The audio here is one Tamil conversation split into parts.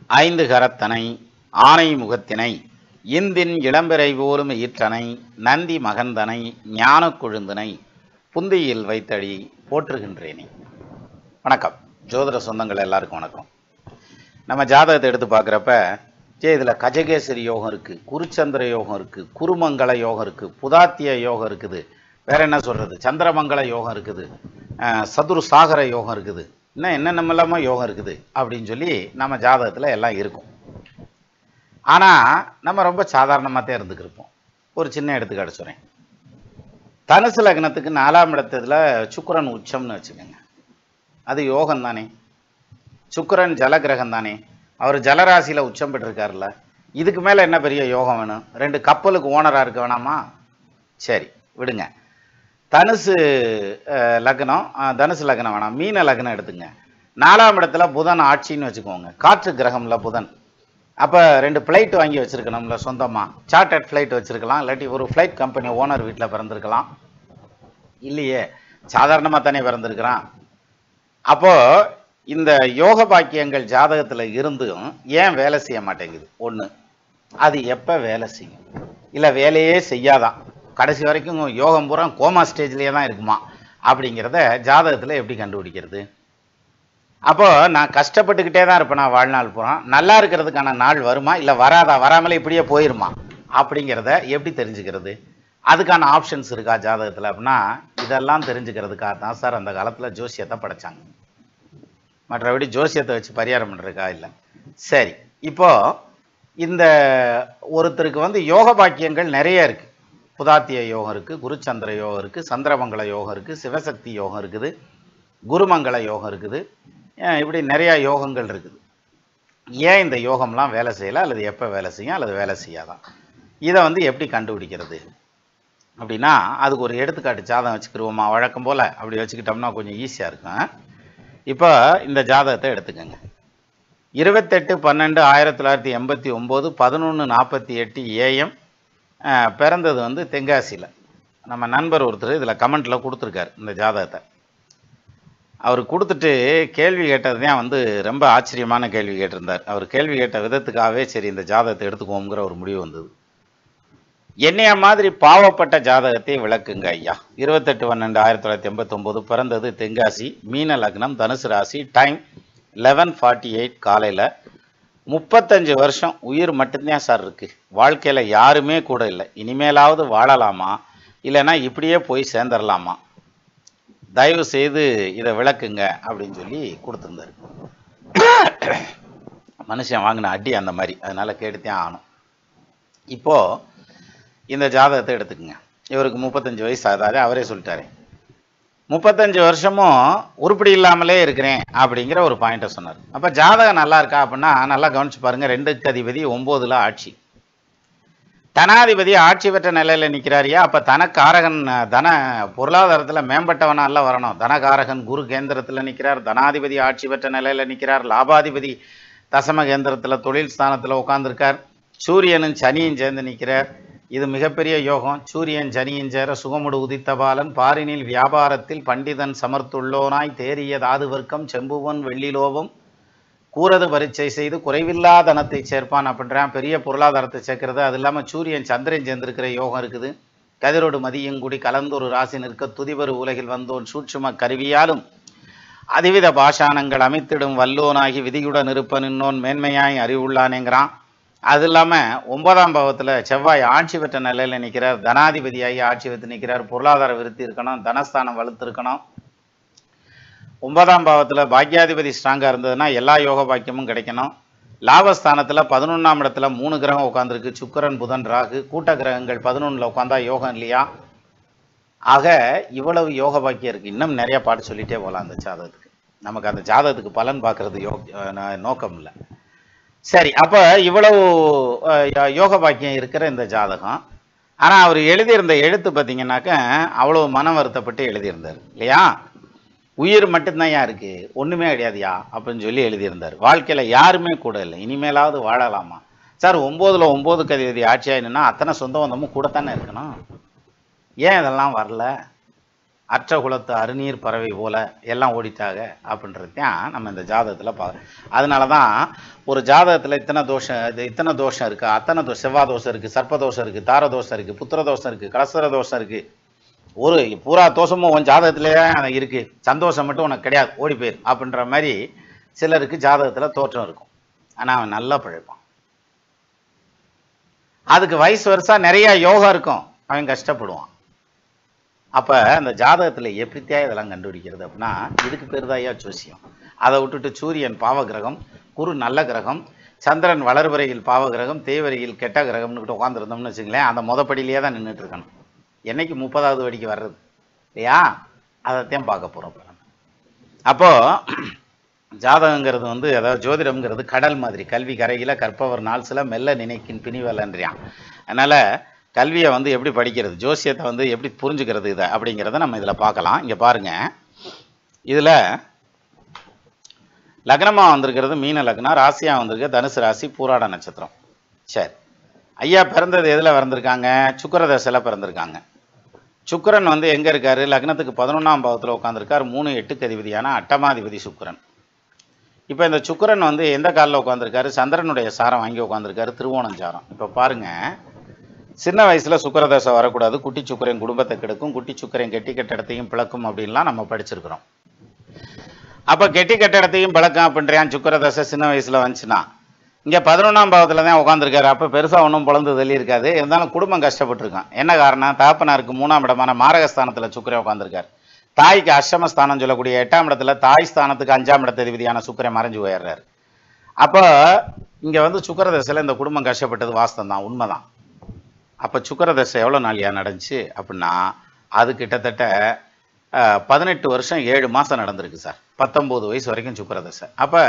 ஐந்து கரத்தனை ஆனை முகத்தினை இந்தின் இளம்பிறை போலும் ஈற்றனை நந்தி மகந்தனை ஞான கொழுந்தனை புந்தியில் வைத்தடி போற்றுகின்றேனே. வணக்கம் ஜோதிட சொந்தங்கள் எல்லாருக்கும் வணக்கம். நம்ம ஜாதகத்தை எடுத்து பார்க்குறப்ப இதில் கஜகேசரி யோகம் இருக்குது, குருச்சந்திர யோகம் இருக்குது, குருமங்கள யோகம் இருக்குது, புதாத்திய யோகம் இருக்குது, வேற என்ன சொல்கிறது, சந்திரமங்கள யோகம் இருக்குது, சதுரு சாகர யோகம் இருக்குது, இன்னும் என்னென்னமெல்லாமோ யோகம் இருக்குது அப்படின்னு சொல்லி நம்ம ஜாதகத்தில் எல்லாம் இருக்கும். ஆனால் நம்ம ரொம்ப சாதாரணமாக தான் இருந்துக்கிருப்போம். ஒரு சின்ன எடுத்துக்காட்டு சொல்கிறேன். தனுசு லக்னத்துக்கு 4ஆம் இடத்துல சுக்கிரன் உச்சம்னு வச்சுக்கோங்க. அது யோகம் தானே. சுக்கிரன் ஜலகிரகம் தானே. அவர் ஜலராசியில் உச்சம் பெற்றிருக்காருல்ல. இதுக்கு மேலே என்ன பெரிய யோகம் வேணும்? 2 கப்பலுக்கு ஓனராக இருக்க வேணாமா? சரி விடுங்க. தனுசு லக்னம் வேணாம், மீன லக்னம் எடுத்துங்க. 4ஆம் இடத்துல புதன் ஆட்சின்னு வச்சுக்கோங்க. காற்று கிரகம்ல புதன். அப்போ 2 ஃப்ளைட் வாங்கி வச்சுருக்கணும்ல சொந்தமாக. சார்ட்டர்ட் ஃப்ளைட் வச்சுருக்கலாம், இல்லாட்டி ஒரு ஃப்ளைட் கம்பெனி ஓனர் வீட்டில் பிறந்திருக்கலாம். இல்லையே, சாதாரணமாக தானே பிறந்திருக்கிறான். அப்போது இந்த யோக பாக்கியங்கள் ஜாதகத்தில் இருந்தும் ஏன் வேலை செய்ய மாட்டேங்குது? ஒன்று, அது எப்போ வேலை செய்யும்? இல்லை வேலையே செய்யாதான், கடைசி வரைக்கும் யோகம் பூரா கோமா ஸ்டேஜ்லேயே தான் இருக்குமா அப்படிங்கிறத ஜாதகத்தில் எப்படி கண்டுபிடிக்கிறது? அப்போது நான் கஷ்டப்பட்டுக்கிட்டே தான் இருப்பேன் நான் வாழ்நாள் பூரா. நல்லா இருக்கிறதுக்கான நாள் வருமா, இல்லை வராதா, வராமலே இப்படியே போயிருமா அப்படிங்கிறத எப்படி தெரிஞ்சுக்கிறது? அதுக்கான ஆப்ஷன்ஸ் இருக்கா ஜாதகத்தில்? அப்படின்னா இதெல்லாம் தெரிஞ்சுக்கிறதுக்காக தான் சார் அந்த காலத்தில் ஜோசியத்தை படைச்சாங்க. மற்றபடி ஜோசியத்தை வச்சு பரிகாரம் பண்ணுறதுக்கா இல்லை. சரி, இப்போது இந்த ஒருத்தருக்கு யோக பாக்கியங்கள் நிறைய இருக்குது. புதாத்திய யோகம் இருக்குது, குருச்சந்திர யோகம் இருக்குது, சந்திரமங்கள யோகம் இருக்குது, சிவசக்தி யோகம் இருக்குது, குருமங்கள யோகம் இருக்குது, இப்படி நிறையா யோகங்கள் இருக்குது. ஏன் இந்த யோகம்லாம் வேலை செய்யலை, அல்லது எப்போ வேலை செய்யும், அல்லது வேலை செய்யாதான்? இதை எப்படி கண்டுபிடிக்கிறது அப்படின்னா அதுக்கு ஒரு எடுத்துக்காட்டு ஜாதகம் வச்சுக்கிடுவோமா வழக்கம் போல். அப்படி வச்சுக்கிட்டோம்னா கொஞ்சம் ஈஸியாக இருக்கும். இப்போ இந்த ஜாதகத்தை எடுத்துக்கோங்க. 28/12/1989 11:48 AM பிறந்தது தென்காசியில். நம்ம நண்பர் ஒருத்தர் இதில் கமெண்ட்டில் கொடுத்துருக்காரு இந்த ஜாதகத்தை. அவர் கொடுத்துட்டு கேள்வி கேட்டது தான் ரொம்ப ஆச்சரியமான கேள்வி கேட்டிருந்தார். அவர் கேள்வி கேட்ட விதத்துக்காகவே சரி இந்த ஜாதகத்தை எடுத்துக்குவோங்கிற ஒரு முடிவு வந்தது. என்னைய மாதிரி பாவப்பட்ட ஜாதகத்தை விளக்குங்க ஐயா. 28/12/1989 பிறந்தது தென்காசி, மீன லக்னம், தனுசு ராசி, டைம் 11:48 காலையில். 35 வருஷம் உயிர் மட்டும்தான் சார் இருக்குது, வாழ்க்கையில் யாருமே கூட இல்லை. இனிமேலாவது வாழலாமா, இல்லைன்னா இப்படியே போய் சேர்ந்துடலாமா? தயவு செய்து இதை விளக்குங்க அப்படின்னு சொல்லி கொடுத்துருந்தாரு. மனுஷன் வாங்கின அடி அந்த மாதிரி, அதனால் கேட்டுத்தான் ஆகணும். இப்போது இந்த ஜாதகத்தை எடுத்துக்கோங்க. இவருக்கு 35 வயசு ஆகாது, அவரே சொல்லிட்டாரு. 35 வருஷமும் உருப்படி இல்லாமலே இருக்கிறேன் அப்படிங்கிற ஒரு பாயிண்ட்டை சொன்னார். அப்போ ஜாதகம் நல்லா இருக்கா அப்படின்னா நல்லா கவனிச்சு பாருங்கள். 2க்கு அதிபதி 9ல் ஆட்சி, தனாதிபதி ஆட்சி பெற்ற நிலையில் நிற்கிறாரியா. அப்போ தனக்காரகன் தன பொருளாதாரத்தில் மேம்பட்டவனால வரணும். தனகாரகன் குரு கேந்திரத்தில் நிற்கிறார், தனாதிபதி ஆட்சி பெற்ற நிலையில் நிற்கிறார், லாபாதிபதி தசம கேந்திரத்தில் தொழில் ஸ்தானத்தில் உட்கார்ந்துருக்கார், சூரியனும் சனியும் சேர்ந்து நிற்கிறார். இது மிகப்பெரிய யோகம். சூரியன் சனியின் சேர சுகமுடு உதித்த பாலன், பாரினில் வியாபாரத்தில் பண்டிதன் சமர்த்துள்ளோனாய், தேறிய தாது வர்க்கம் செம்புவன் வெள்ளிலோபம், கூறது பரீட்சை செய்து குறைவில்லா தனத்தை சேர்ப்பான் அப்படின்றான். பெரிய பொருளாதாரத்தை சேர்க்கிறது. அது இல்லாமல் சூரியன் சந்திரன் சேர்ந்திருக்கிற யோகம் இருக்குது. கதிரோடு மதியங்குடி கலந்தொரு ராசி நிற்க துதிபரு உலகில் வந்தோன் சூட்சும கருவியாலும் அதிவித பாஷாணங்கள் அமைத்திடும் வல்லோனாகி விதியுடன் இருப்பன் இன்னோன் மேன்மையாய் அறிவுள்ளானேங்கிறான். அது இல்லாமல் 9ஆம் பாவத்தில் செவ்வாய் ஆட்சி பெற்ற நிலையில் நிற்கிறார், தனாதிபதியாகி ஆட்சி பெற்று நிற்கிறார். பொருளாதார விருத்தி இருக்கணும், தனஸ்தானம் வலுத்து இருக்கணும். 9ஆம் பாவத்தில் பாக்யாதிபதி ஸ்ட்ராங்காக இருந்ததுன்னா எல்லா யோக பாக்கியமும் கிடைக்கணும். லாபஸ்தானத்தில் 11ஆம் இடத்துல 3 கிரகம் உட்காந்துருக்கு, சுக்கிரன் புதன் ராகு. கூட்ட கிரகங்கள் 11ல் உட்காந்தா யோகம் இல்லையா? ஆக இவ்வளவு யோக பாக்கியம் இருக்குது. இன்னும் நிறைய பாட்டு சொல்லிகிட்டே போகலாம் அந்த ஜாதகத்துக்கு. நமக்கு அந்த ஜாதகத்துக்கு பலன் பார்க்குறது நோக்கம் இல்லை. சரி, அப்போ இவ்வளவு யோக பாக்கியம் இருக்கிற இந்த ஜாதகம். ஆனால் அவர் எழுதியிருந்த எழுத்து பார்த்தீங்கன்னாக்க அவ்வளோ மன வருத்தப்பட்டு எழுதியிருந்தார் இல்லையா? உயிர் மட்டும்தான் ஏன் இருக்குது, ஒன்றுமே கிடையாதுயா அப்படின்னு சொல்லி எழுதியிருந்தார். வாழ்க்கையில் யாருமே கூட இல்லை, இனிமேலாவது வாழலாமா சார்? 9ல் 9க்கு அதிபதி ஆட்சியாயினா அத்தனை சொந்த பந்தமும் கூட தானே இருக்கணும். ஏன் இதெல்லாம் வரல? அற்ற குலத்து அருநீர் பறவை போல எல்லாம் ஓடிட்டாங்க அப்படின்றது தான் நம்ம இந்த ஜாதகத்தில் அதனால தான் ஒரு ஜாதகத்தில் இத்தனை தோஷம் இருக்குது, அத்தனை செவ்வாய் தோஷம் இருக்குது, சர்ப்ப தோஷம் இருக்குது, தார தோஷம் இருக்குது, புத்திர தோஷம் இருக்குது, கலசர தோஷம் இருக்குது, ஒரு பூரா தோஷமும் உன் ஜாதகத்திலே இருக்குது, சந்தோஷம் மட்டும் உனக்கு கிடையாது, ஓடி போயிரு அப்படின்ற மாதிரி சிலருக்கு ஜாதகத்தில் தோற்றம் இருக்கும். ஆனால் அவன் நல்லா பிழைப்பான். அதுக்கு வயசு வருஷா நிறைய யோகம் இருக்கும், அவன் கஷ்டப்படுவான். அப்போ அந்த ஜாதகத்தில் எப்படித்யா இதெல்லாம் கண்டுபிடிக்கிறது அப்படின்னா இதுக்கு பேர் தான் ஐயா ஜோசியம். அதை விட்டுட்டு சூரியன் பாவ கிரகம், குரு நல்ல கிரகம், சந்திரன் வளர்வரையில் பாவ கிரகம், தேய்வரையில் கெட்ட கிரகம்னு உட்காந்துருந்தோம்னு வச்சுங்களேன், அந்த மொதப்படியிலேயே தான் நின்றுட்டு இருக்கணும். என்னைக்கு 30வது வடிக்கு வர்றது இல்லையா, அதைத்தான் பார்க்க போகிறோம். அப்போது ஜாதகங்கிறது வந்து அதாவது ஜோதிடம்ங்கிறது கடல் மாதிரி, கல்வி கரையில் கற்பவர் நாள் சில மெல்ல நினைக்கின் பிணிவலன்றியான். அதனால் கல்வியை வந்து எப்படி படிக்கிறது, ஜோசியத்தை வந்து எப்படி புரிஞ்சுக்கிறது இதை அப்படிங்கிறத நம்ம இதில் பார்க்கலாம். இங்கே பாருங்கள், இதில் லக்னமாக வந்திருக்கிறது மீன லக்னம், ராசியாக வந்திருக்கு தனுசு ராசி, பூராட நட்சத்திரம். சரி, ஐயா பிறந்தது எதில் பிறந்திருக்காங்க, சுக்கிர தசையில் பிறந்திருக்காங்க. சுக்கிரன் வந்து எங்கே இருக்கார், லக்னத்துக்கு 11ஆம் பாவத்தில் உட்காந்துருக்கார், 3-8க்கு அதிபதியான அட்டமாதிபதி சுக்கிரன். இப்போ இந்த சுக்கிரன் வந்து எந்த காலில் உட்காந்துருக்காரு, சந்திரனுடைய சாரம் வாங்கி உட்காந்துருக்காரு, திருவோணம் சாரம். இப்போ பாருங்கள், சின்ன வயசில் சுக்கிரதசை வரக்கூடாது, குட்டி சுக்கிரன் குடும்பத்தை கெடுக்கும், குட்டி சுக்கிரன் கெட்டி கட்டிடத்தையும் பிளக்கும் அப்படின்லாம் நம்ம படிச்சிருக்கிறோம். அப்போ கெட்டி கட்டிடத்தையும் பிளக்கும் அப்படின்றான் சுக்கிரதசை சின்ன வயசில் வந்துச்சுன்னா. இங்கே 11ஆம் பாவத்தில் தான் உட்காந்துருக்காரு. அப்போ பெருசாக ஒன்றும் பிளந்து தள்ளி இருக்காது, இருந்தாலும் குடும்பம் கஷ்டப்பட்டுருக்கான். என்ன காரணம், தகப்பனாருக்கு 3ஆம் இடமான மாரகஸ்தானத்தில் சுக்கிரன் உட்காந்துருக்காரு, தாய்க்கு அஷ்டமஸ்தானம் சொல்லக்கூடிய 8ஆம் இடத்துல தாய் ஸ்தானத்துக்கு 5ஆம் இடத்த அதிபதியான சுக்கிரன் மறைஞ்சு போயிடுறாரு. அப்போ இங்கே வந்து சுக்கிரதசையில் இந்த குடும்பம் கஷ்டப்பட்டது வாஸ்தம் தான், உண்மைதான். அப்போ சுக்கிரதசை எவ்வளோ நாளியா நடந்துச்சு அப்படின்னா அது கிட்டத்தட்ட 18 வருஷம் 7 மாதம் நடந்திருக்கு சார். 19 வயசு வரைக்கும் சுக்கிரதசை. அப்போ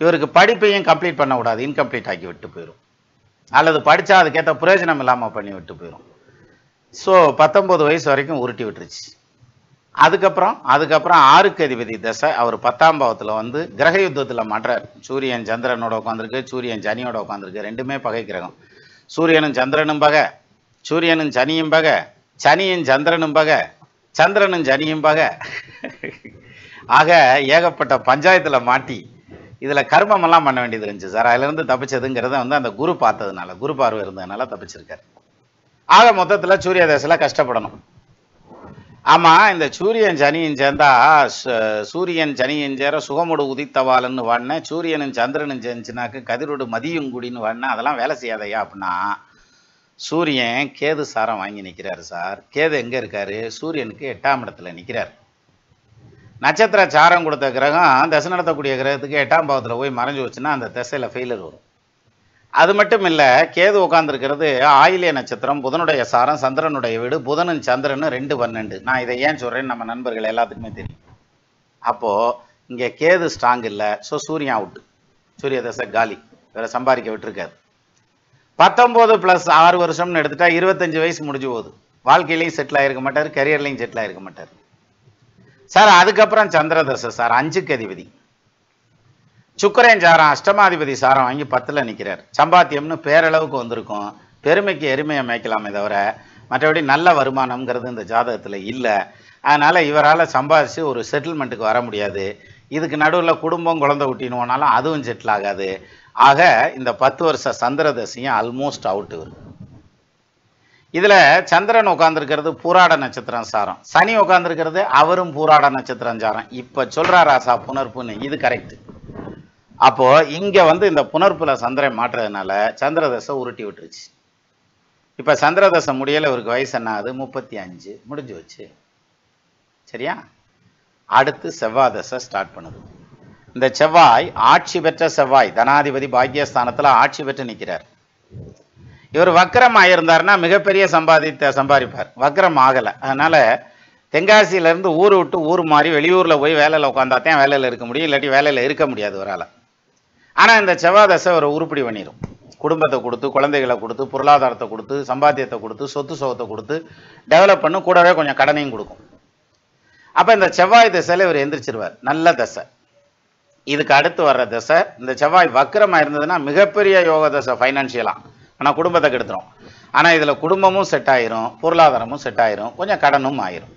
இவருக்கு படிப்பையும் கம்ப்ளீட் பண்ணக்கூடாது, இன்கம்ப்ளீட் ஆக்கி விட்டு போயிடும், அல்லது படித்தா அதுக்கேற்ற பிரயோஜனம் இல்லாமல் பண்ணி விட்டு போயிடும். ஸோ 19 வயசு வரைக்கும் உருட்டி விட்டுருச்சு. அதுக்கப்புறம் 6க்கு அதிபதி தசை, அவர் 10ஆம் பாவத்தில் வந்து கிரக யுத்தத்தில் மாற்றார். சூரியன் சந்திரனோட உட்காந்துருக்கு, சூரியன் சனியோட உட்காந்துருக்கு, ரெண்டுமே பகை கிரகம். சூரியனும் சந்திரனும் பகை, சூரியனும் சனியும் பகை, சனியும் சந்திரனும் பகை, சந்திரனும் சனியும் பகை. ஆக ஏகப்பட்ட பஞ்சாயத்தில் மாட்டி இதில் கர்மமெல்லாம் பண்ண வேண்டியது இருந்துச்சு சார். அதிலிருந்து தப்பிச்சதுங்கிறத வந்து அந்த குரு பார்த்ததுனால, குரு பார்வை இருந்ததுனால தப்பிச்சிருக்காரு. ஆக மொத்தத்தில் சூரிய தசையில் கஷ்டப்படணும். ஆமாம், இந்த சூரியன் சனியும் சேர்ந்தா சூரியன் சனியும் சேர சுகமுடு உதித்தவாளன்னு வாடின, சூரியனும் சந்திரனும் சேர்ந்துச்சுனாக்கு கதிரோடு மதியும் கூடின்னு வாடின, அதெல்லாம் வேலை செய்யாதையா அப்படின்னா சூரியன் கேது சாரம் வாங்கி நிற்கிறாரு சார். கேது எங்கே இருக்காரு, சூரியனுக்கு 8ஆம் இடத்துல நிற்கிறார். நட்சத்திர சாரம் கொடுத்த கிரகம் தசை நடத்தக்கூடிய கிரகத்துக்கு 8ஆம் பாவத்தில் போய் மறைஞ்சு வச்சுன்னா அந்த திசையில் ஃபெயிலர் வரும். அது மட்டும் இல்லை, கேது உட்காந்துருக்கிறது ஆயிலிய நட்சத்திரம், புதனுடைய சாரம், சந்திரனுடைய வீடு, புதனும் சந்திரனும் 2-12. நான் இதை ஏன் சொல்கிறேன்னு நம்ம நண்பர்கள் எல்லாத்துக்குமே தெரியும். அப்போது இங்கே கேது ஸ்ட்ராங் இல்லை, ஸோ சூரியன் அவுட்டு, சூரிய தசை காலி, வேறு சம்பாதிக்க விட்டுருக்காது. 19 + 6 வருஷம்னு எடுத்துட்டா 25 வயசு முடிஞ்சு போகுது. வாழ்க்கையிலையும் செட்டில் ஆகிருக்க மாட்டார், கரியர்லையும் செட்டில் ஆகிருக்க மாட்டார் சார். அதுக்கப்புறம் சந்திர தசை சார், 5க்கு அதிபதி சுக்கிரன் சாரம், அஷ்டமாதிபதி சாரம் வாங்கி 10ல் நிற்கிறார். சம்பாத்தியம்னு பேரளவுக்கு வந்திருக்கும், பெருமைக்கு எருமையை மேய்க்கலாமே தவிர மற்றபடி நல்ல வருமானம்ங்கிறது இந்த ஜாதகத்தில் இல்லை. அதனால் இவரால் சம்பாதிச்சு ஒரு செட்டில்மெண்ட்டுக்கு வர முடியாது. இதுக்கு நடுவில் குடும்பம் குழந்தை ஊட்டினோனாலும் அதுவும் செட்டில் ஆகாது. ஆக இந்த 10 வருஷ சந்திர தசையும் ஆல்மோஸ்ட் அவுட்டு வரும். இதில் சந்திரன் உட்காந்துருக்கிறது பூராட நட்சத்திரம் சாரம், சனி உட்காந்துருக்கிறது அவரும் பூராட நட்சத்திரம் சாரம். இப்போ சொல்கிறாராசா புனர்ப்புன்னு, இது கரெக்டு. அப்போது இங்கே வந்து இந்த புனர்ப்புல சந்திரன் மாற்றுறதுனால சந்திரதசை உருட்டி விட்டுருச்சு. இப்போ சந்திரதசை முடியலை, இவருக்கு வயசு என்ன ஆகுது, 35 முடிஞ்சு வச்சு. சரியா, அடுத்து செவ்வாய் தசை ஸ்டார்ட் பண்ணுது. இந்த செவ்வாய் ஆட்சி பெற்ற செவ்வாய், தனாதிபதி பாக்கியஸ்தானத்தில் ஆட்சி பெற்று நிற்கிறார். இவர் வக்கரம் ஆகியிருந்தாருன்னா மிகப்பெரிய சம்பாதிப்பார். வக்கரம் ஆகலை, அதனால் தென்காசியிலேருந்து ஊர் விட்டு ஊர் மாறி வெளியூரில் போய் வேலையில் உட்காந்தாத்தான் வேலையில் இருக்க முடியும், இல்லாட்டி வேலையில் இருக்க முடியாது இவரால். ஆனால் இந்த செவ்வாய் தசை ஒரு உருப்படி பண்ணிடும். குடும்பத்தை கொடுத்து, குழந்தைகளை கொடுத்து, பொருளாதாரத்தை கொடுத்து, சம்பாத்தியத்தை கொடுத்து, சொத்து சுகத்தை கொடுத்து டெவலப் பண்ணு, கூடவே கொஞ்சம் கடனையும் கொடுக்கும். அப்போ இந்த செவ்வாய் தசையில் இவர் எந்திரிச்சிருவார். நல்ல தசை. இதுக்கு அடுத்து வர்ற தசை, இந்த செவ்வாய் வக்கரமாக இருந்ததுன்னா மிகப்பெரிய யோக தசை ஃபைனான்ஷியலாக, ஆனால் குடும்பத்தை கெடுத்துரும். ஆனால் இதில் குடும்பமும் செட் ஆயிரும், பொருளாதாரமும் செட் ஆயிரும், கொஞ்சம் கடனும் ஆயிரும்.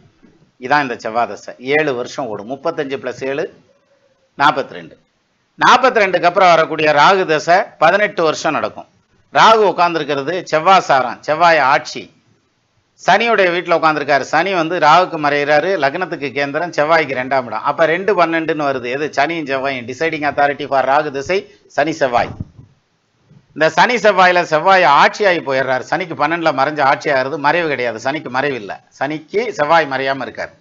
இதான் இந்த செவ்வாய் தசை. 7 வருஷம் ஓடும். 35 + 7 42. 42க்கு அப்புறம் வரக்கூடிய ராகு தசை 18 வருஷம் நடக்கும். ராகு உட்கார்ந்துருக்கிறது செவ்வாய் சாரம், செவ்வாய் ஆட்சி. சனியுடைய வீட்டில் உட்காந்துருக்காரு. சனி வந்து ராகுக்கு மறைகிறாரு, லக்னத்துக்கு கேந்திரம், செவ்வாய்க்கு 2ஆம் இடம். அப்போ 2 12ன்னு வருது. எது? சனியும் செவ்வாயும். டிசைடிங் அத்தாரிட்டி ஃபார் ராகு திசை சனி செவ்வாய். இந்த சனி செவ்வாயில செவ்வாய் ஆட்சியாகி போயிடுறாரு. சனிக்கு 12ல் மறைஞ்ச ஆட்சி ஆகிறது. மறைவு கிடையாது. சனிக்கு மறைவு இல்லை. சனிக்கு செவ்வாய் மறையாமல் இருக்கார்.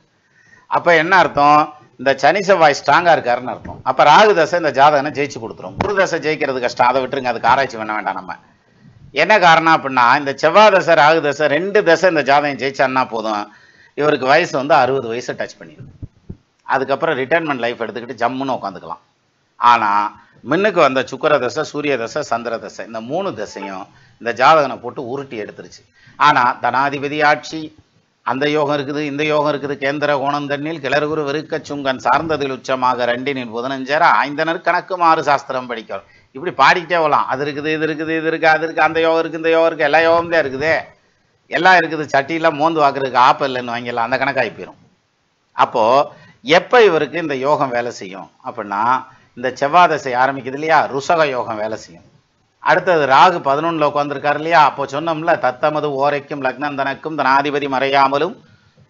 அப்போ என்ன அர்த்தம்? இந்த சனி செவ்வாய் ஸ்ட்ராங்காக இருக்காருன்னு அர்த்தம். அப்போ ராகு தசை இந்த ஜாதகனை ஜெயிச்சு கொடுத்துரும். குரு தசை ஜெயிக்கிறது கஷ்டம். அதை விட்டுருங்க, அதுக்கு ஆராய்ச்சி பண்ண வேண்டாம். நம்ம என்ன காரணம் அப்படின்னா, இந்த செவ்வாய் தசை ராகு தசை 2 தசை இந்த ஜாதகம் ஜெயிச்சான்னா போதும், இவருக்கு வயசு வந்து 60 வயசை டச் பண்ணிடும். அதுக்கப்புறம் ரிட்டைர்மெண்ட் லைஃப் எடுத்துக்கிட்டு ஜம்முன்னு உட்காந்துக்கலாம். ஆனால் முன்னுக்கு வந்த சுக்கிர தசை, சூரிய தசை, சந்திர தசை, இந்த 3 தசையும் இந்த ஜாதகனை போட்டு உருட்டி எடுத்துருச்சு. ஆனால் தனாதிபதி ஆட்சி, அந்த யோகம் இருக்குது, இந்த யோகம் இருக்குது. கேந்திர கோணம் தண்ணில் கிளறுகுரு வெறுக்க சுங்கன் சார்ந்ததில் உச்சமாக 2 புதனஞ்சேர ஆய்ந்தனர் கணக்கு 6 சாஸ்திரம் படிக்கிறோம். இப்படி பாடிக்கிட்டே போகலாம். அது இருக்குது, இது இருக்குது, இது இருக்குது, அது இருக்குது, அந்த யோகம் இருக்குது, இந்த யோகம் இருக்குது, எல்லா யோகம் தான் இருக்குது, எல்லாம் இருக்குது. சட்டியெல்லாம் மோந்து வாக்குறதுக்கு ஆப்ப இல்லைன்னு வாங்கிடலாம். அந்த கணக்காகி போயிடும். அப்போது எப்போ இவருக்கு இந்த யோகம் வேலை செய்யும் அப்படின்னா, இந்த செவ்வாய் தசை ஆரம்பிக்குது இல்லையா, ருசக யோகம் வேலை செய்யும். அடுத்தது ராகு 11ல் உட்காந்துருக்காரு இல்லையா, அப்போ சொன்னோம்ல, தத்தமது ஓரைக்கும் லக்னந்தனக்கும் தனாதிபதி மறையாமலும்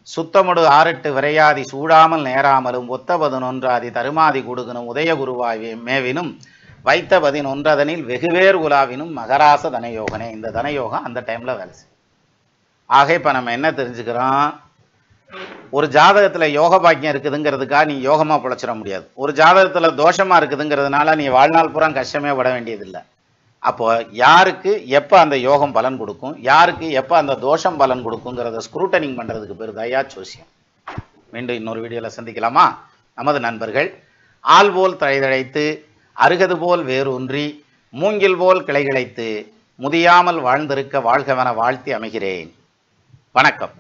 சுத்தமுடு 6 விரையாதி சூடாமல் நேராமலும் ஒத்த 11 தருமாதி கொடுக்கணும் உதய குருவாய் மேவினும் வைத்த 11 வெகுவேர் உலாவினும் மகராச தனயோகனே. இந்த தனயோகம் அந்த டைமில் வேலை செய்யும். ஆக இப்போ நம்ம என்ன தெரிஞ்சுக்கிறோம்? ஒரு ஜாதகத்தில் யோக பாக்கியம் இருக்குதுங்கிறதுக்காக நீ யோகமாக பிழைச்சிட முடியாது. ஒரு ஜாதகத்தில் தோஷமாக இருக்குதுங்கிறதுனால நீ வாழ்நாள் பூரா கஷ்டமே பட வேண்டியதில்லை. அப்போ யாருக்கு எப்போ அந்த யோகம் பலன் கொடுக்கும், யாருக்கு எப்போ அந்த தோஷம் பலன் கொடுக்குங்கிறத ஸ்க்ரூட்டனிங் பண்ணுறதுக்கு பேர் தயா ஜோசியம். மீண்டும் இன்னொரு வீடியோவில் சந்திக்கலாமா? நமது நண்பர்கள் ஆள் போல் தழைதழைத்து அருகது போல் வேரூன்றி மூங்கில் போல் கிளைகிழைத்து முதியாமல் வாழ்ந்திருக்க வாழ்கவென வாழ்த்தி அமைகிறேன். வணக்கம்.